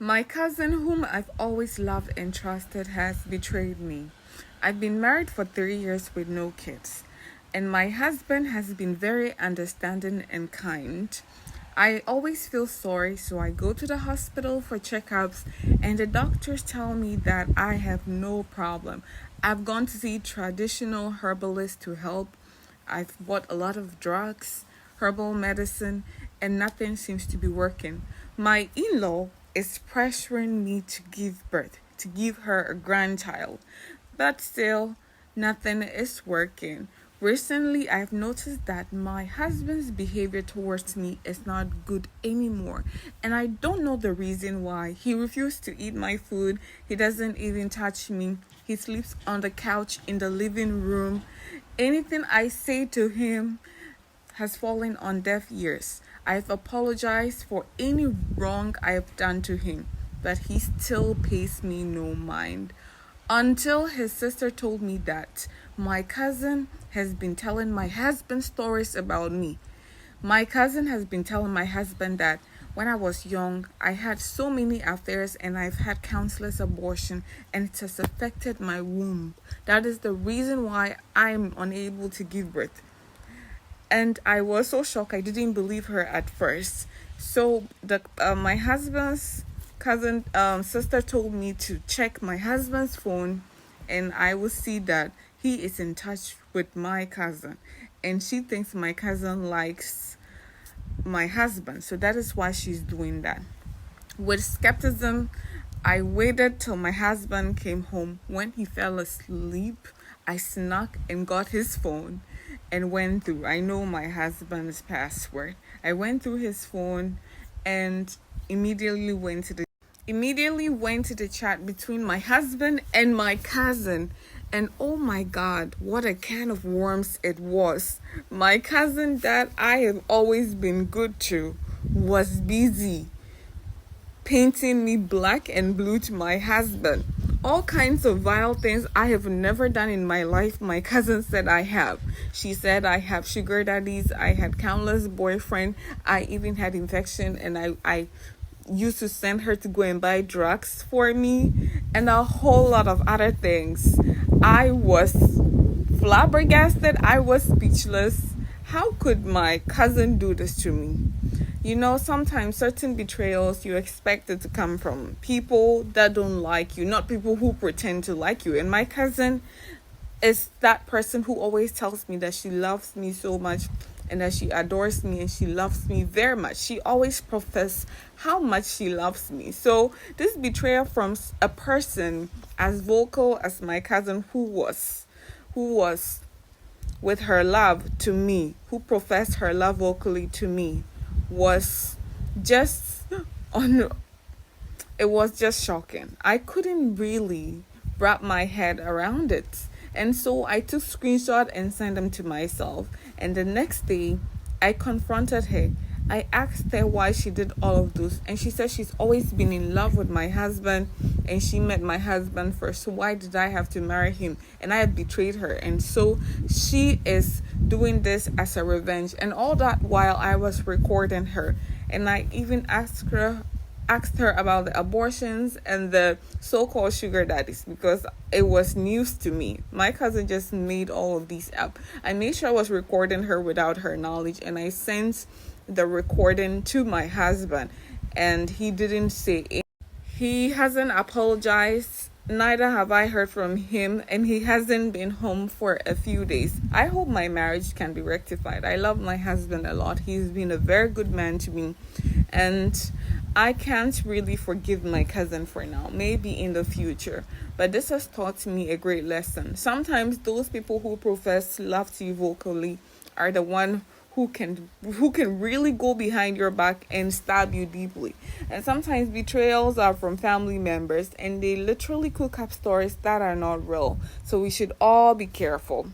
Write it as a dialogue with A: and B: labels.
A: My cousin, whom I've always loved and trusted, has betrayed me. I've been married for 3 years with no kids, and my husband has been very understanding and kind. I always feel sorry, so I go to the hospital for checkups, and the doctors tell me that I have no problem. I've gone to see traditional herbalists to help. I've bought a lot of drugs, herbal medicine, and nothing seems to be working. My in law is pressuring me to give birth, to give her a grandchild, but still, nothing is working. Recently, I've noticed that my husband's behavior towards me is not good anymore, and I don't know the reason why. He refused to eat my food, he doesn't even touch me, he sleeps on the couch in the living room. Anything I say to him has fallen on deaf ears. I've apologized for any wrong I've done to him, but he still pays me no mind. Until his sister told me that my cousin has been telling my husband stories about me. My cousin has been telling my husband that when I was young, I had so many affairs and I've had countless abortion and it has affected my womb. That is the reason why I'm unable to give birth. And I was so shocked. I didn't believe her at first. So the my husband's cousin sister told me to check my husband's phone, and I will see that he is in touch with my cousin, and she thinks my cousin likes my husband. So that is why she's doing that. With skepticism, I waited till my husband came home. When he fell asleep, I snuck and got his phone and went through. I know my husband's password. I went through his phone and immediately went to the chat between my husband and my cousin. And oh my god, what a can of worms it was. My cousin that I have always been good to was busy painting me black and blue to my husband. All kinds of vile things I have never done in my life. My cousin said I have. She said I have sugar daddies. I had countless boyfriends. I even had infection, and I used to send her to go and buy drugs for me, and a whole lot of other things. I was flabbergasted. I was speechless. How could my cousin do this to me? You know, sometimes certain betrayals you expect it to come from people that don't like you, not people who pretend to like you. And my cousin is that person who always tells me that she loves me so much and that she adores me and she loves me very much. She always professes how much she loves me. So this betrayal from a person as vocal as my cousin who was with her love to me, who professed her love vocally to me, was just on it was just shocking. I couldn't really wrap my head around it. And so I took screenshot and sent them to myself. And the next day I confronted her. I asked her why she did all of this, and she said she's always been in love with my husband and she met my husband first. So why did I have to marry him? And I had betrayed her. And so she is doing this as a revenge. And all that while I was recording her. And I even asked her about the abortions and the so-called sugar daddies because it was news to me. My cousin just made all of these up. I made sure I was recording her without her knowledge, and I sent the recording to my husband, and he didn't say it. He hasn't apologized. Neither have I heard from him, and he hasn't been home for a few days. I hope my marriage can be rectified. I love my husband a lot. He's been a very good man to me, and I can't really forgive my cousin for now. Maybe in the future. But this has taught me a great lesson. Sometimes those people who profess love to you vocally are the one who can really go behind your back and stab you deeply. And sometimes betrayals are from family members and they literally cook up stories that are not real. So we should all be careful.